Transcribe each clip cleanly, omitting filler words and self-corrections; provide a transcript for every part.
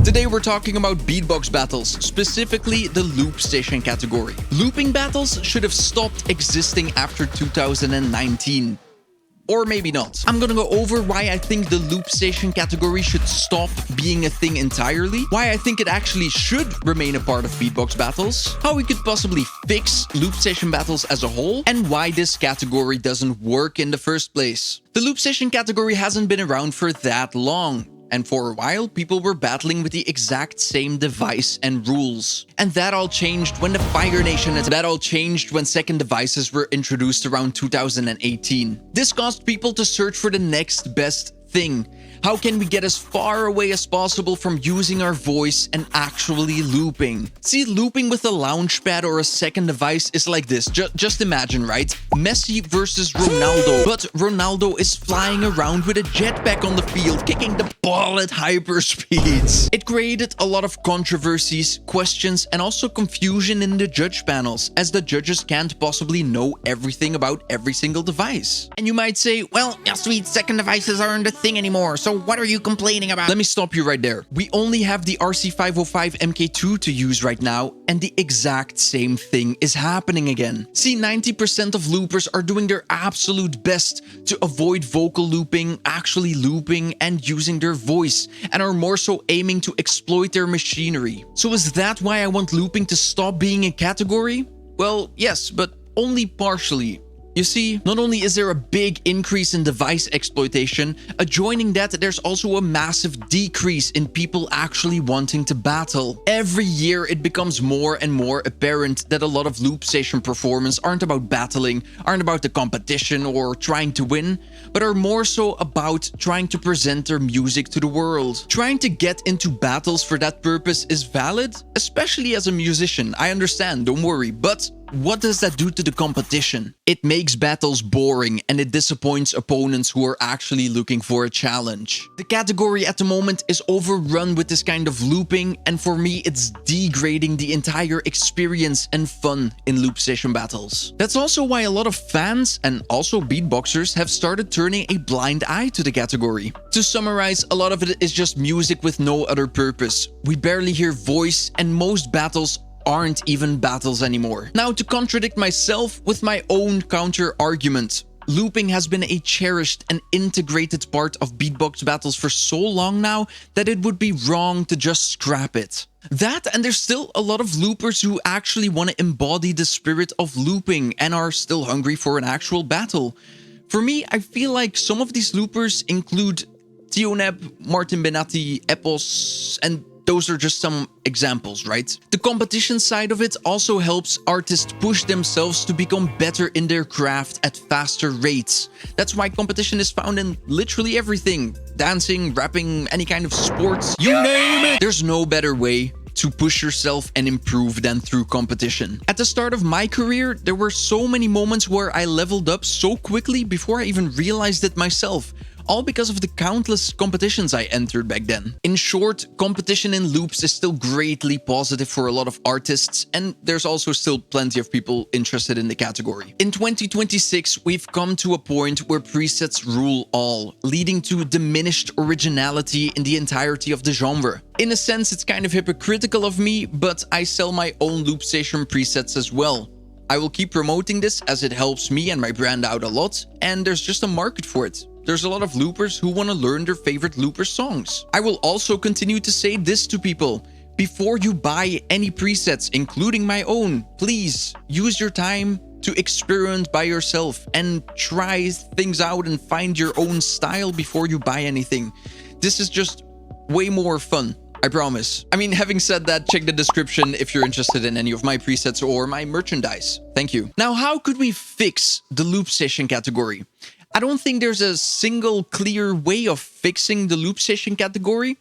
Today we're talking about beatbox battles, specifically the Loopstation category. Looping battles should have stopped existing after 2019. Or maybe not. I'm gonna go over why I think the Loopstation category should stop being a thing entirely, why I think it actually should remain a part of beatbox battles, how we could possibly fix Loopstation battles as a whole, and why this category doesn't work in the first place. The Loopstation category hasn't been around for that long. And for a while, people were battling with the exact same device and rules. And that all changed when the Fire Nation and that all changed when second devices were introduced around 2018. This caused people to search for the next best thing. How can we get as far away as possible from using our voice and actually looping? See, looping with a launchpad or a second device is like this. Just imagine, right? Messi versus Ronaldo. But Ronaldo is flying around with a jetpack on the field, kicking the ball at hyperspeeds. It created a lot of controversies, questions, and also confusion in the judge panels, as the judges can't possibly know everything about every single device. And you might say, well, Yaswede, second devices aren't a thing anymore, so what are you complaining about? Let me stop you right there. We only have the RC505 MK2 to use right now, and the exact same thing is happening again. See, 90% of loopers are doing their absolute best to avoid vocal looping, actually looping, and using their voice, and are more so aiming to exploit their machinery. So is that why I want looping to stop being a category? Well, yes, but only partially. You see, not only is there a big increase in device exploitation, adjoining that, there's also a massive decrease in people actually wanting to battle. Every year, it becomes more and more apparent that a lot of Loopstation performance aren't about battling, aren't about the competition or trying to win, but are more so about trying to present their music to the world. Trying to get into battles for that purpose is valid, especially as a musician. I understand, don't worry, but what does that do to the competition? It makes battles boring and it disappoints opponents who are actually looking for a challenge. The category at the moment is overrun with this kind of looping, and for me it's degrading the entire experience and fun in Loopstation battles. That's also why a lot of fans and also beatboxers have started turning a blind eye to the category. To summarize, a lot of it is just music with no other purpose. We barely hear voice, and most battles aren't even battles anymore. Now, to contradict myself with my own counter argument, looping has been a cherished and integrated part of beatbox battles for so long now that it would be wrong to just scrap it. That, and there's still a lot of loopers who actually want to embody the spirit of looping and are still hungry for an actual battle. For me, I feel like some of these loopers include Tioneb, Martin Benatti, Epos, and those are just some examples, right? The competition side of it also helps artists push themselves to become better in their craft at faster rates. That's why competition is found in literally everything. Dancing, rapping, any kind of sports, you name it! There's no better way to push yourself and improve than through competition. At the start of my career, there were so many moments where I leveled up so quickly before I even realized it myself. All because of the countless competitions I entered back then. In short, competition in loops is still greatly positive for a lot of artists, and there's also still plenty of people interested in the category. In 2026, we've come to a point where presets rule all, leading to diminished originality in the entirety of the genre. In a sense, it's kind of hypocritical of me, but I sell my own Loopstation presets as well. I will keep promoting this as it helps me and my brand out a lot, and there's just a market for it. There's a lot of loopers who want to learn their favorite looper songs. I will also continue to say this to people. Before you buy any presets, including my own, please use your time to experiment by yourself and try things out and find your own style before you buy anything. This is just way more fun. I promise. I mean, having said that, check the description if you're interested in any of my presets or my merchandise. Thank you. Now, how could we fix the Loopstation category? I don't think there's a single clear way of fixing the Loopstation category,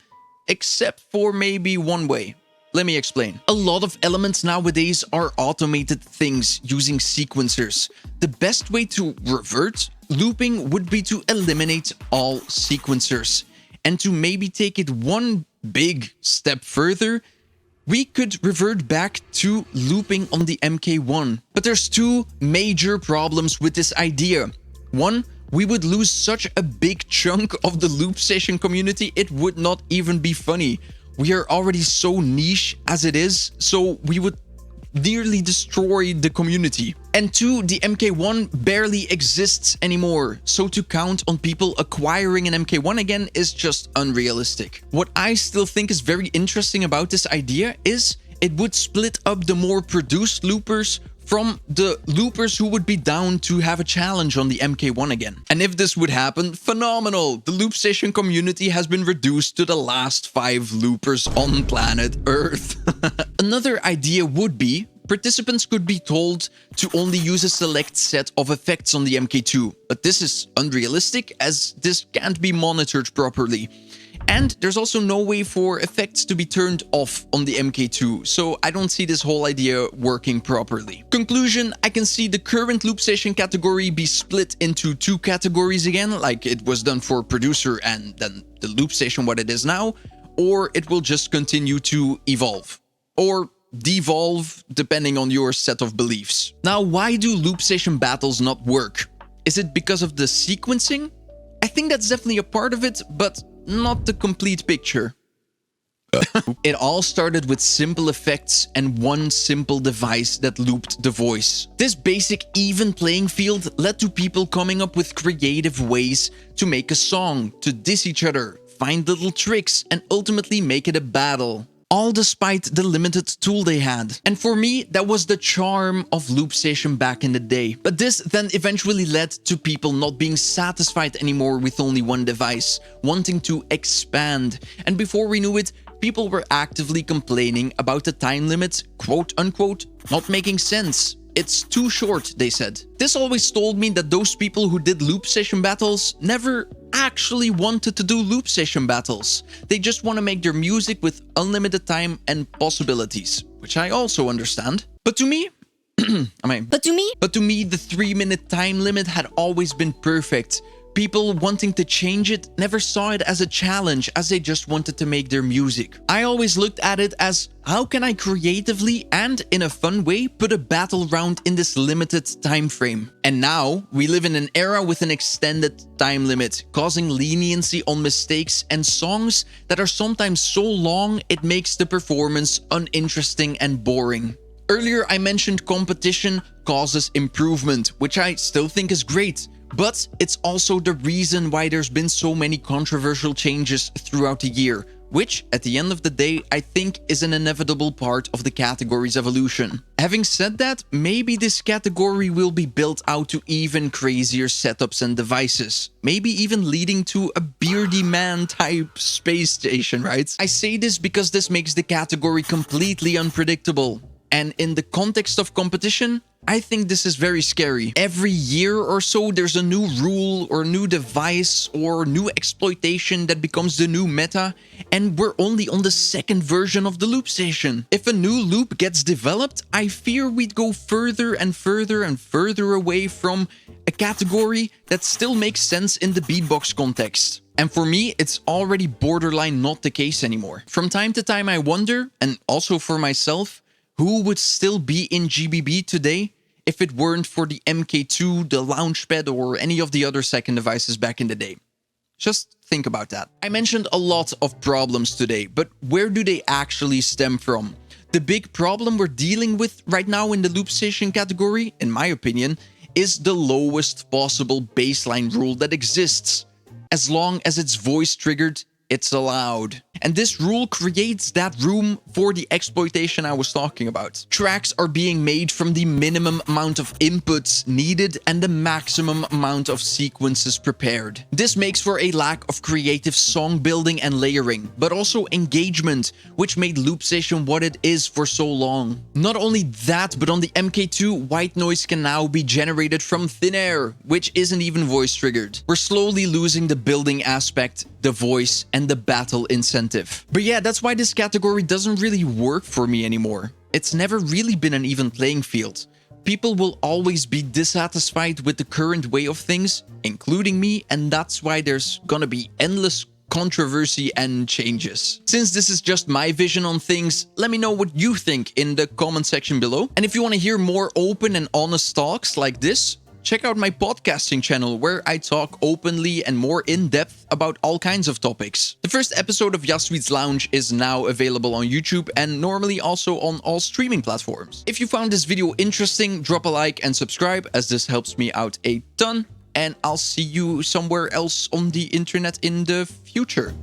except for maybe one way. Let me explain. A lot of elements nowadays are automated things using sequencers. The best way to revert looping would be to eliminate all sequencers. And to maybe take it one big step further, we could revert back to looping on the MK1. But there's two major problems with this idea. One, we would lose such a big chunk of the Loopstation community, it would not even be funny. We are already so niche as it is, so we would nearly destroy the community. And 2, the MK1 barely exists anymore, so to count on people acquiring an MK1 again is just unrealistic. What I still think is very interesting about this idea is it would split up the more produced loopers from the loopers who would be down to have a challenge on the MK1 again. And if this would happen, phenomenal! The Loopstation community has been reduced to the last 5 loopers on planet Earth. Another idea would be participants could be told to only use a select set of effects on the MK2, but this is unrealistic as this can't be monitored properly. And there's also no way for effects to be turned off on the MK2, so I don't see this whole idea working properly. Conclusion, I can see the current Loopstation category be split into 2 categories again, like it was done for producer and then the Loopstation what it is now, or it will just continue to evolve. Or devolve, depending on your set of beliefs. Now, why do Loopstation battles not work? Is it because of the sequencing? I think that's definitely a part of it, but not the complete picture. It all started with simple effects and one simple device that looped the voice. This basic even playing field led to people coming up with creative ways to make a song, to diss each other, find little tricks, and ultimately make it a battle. All despite the limited tool they had. And for me, that was the charm of Loopstation back in the day. But this then eventually led to people not being satisfied anymore with only one device, wanting to expand. And before we knew it, people were actively complaining about the time limit, quote unquote, not making sense. It's too short, they said. This always told me that those people who did Loopstation battles never actually wanted to do Loopstation battles. They just want to make their music with unlimited time and possibilities, which I also understand. But to me, the 3-minute time limit had always been perfect. People wanting to change it never saw it as a challenge, as they just wanted to make their music. I always looked at it as, how can I creatively and in a fun way put a battle round in this limited time frame? And now, we live in an era with an extended time limit, causing leniency on mistakes and songs that are sometimes so long it makes the performance uninteresting and boring. Earlier I mentioned competition causes improvement, which I still think is great. But it's also the reason why there's been so many controversial changes throughout the year, which, at the end of the day, I think is an inevitable part of the category's evolution. Having said that, maybe this category will be built out to even crazier setups and devices, maybe even leading to a beardy man type space station, right? I say this because this makes the category completely unpredictable. And in the context of competition, I think this is very scary. Every year or so, there's a new rule or new device or new exploitation that becomes the new meta, and we're only on the second version of the Loopstation. If a new loop gets developed, I fear we'd go further and further and further away from a category that still makes sense in the beatbox context. And for me, it's already borderline not the case anymore. From time to time, I wonder, and also for myself, who would still be in GBB today if it weren't for the MK2, the Launchpad, or any of the other second devices back in the day? Just think about that. I mentioned a lot of problems today, but where do they actually stem from? The big problem we're dealing with right now in the Loopstation category, in my opinion, is the lowest possible baseline rule that exists. As long as it's voice triggered, it's allowed. And this rule creates that room for the exploitation I was talking about. Tracks are being made from the minimum amount of inputs needed and the maximum amount of sequences prepared. This makes for a lack of creative song building and layering, but also engagement, which made Loopstation what it is for so long. Not only that, but on the MK2, white noise can now be generated from thin air, which isn't even voice triggered. We're slowly losing the building aspect, the voice, and the battle incentive. But yeah, that's why this category doesn't really work for me anymore. It's never really been an even playing field. People will always be dissatisfied with the current way of things, including me, and that's why there's gonna be endless controversy and changes. Since this is just my vision on things, let me know what you think in the comment section below. And if you want to hear more open and honest talks like this, Check out my podcasting channel where I talk openly and more in depth about all kinds of topics. The first episode of Yaswede's Lounge is now available on YouTube and normally also on all streaming platforms. If you found this video interesting, drop a like and subscribe, as this helps me out a ton. And I'll see you somewhere else on the internet in the future.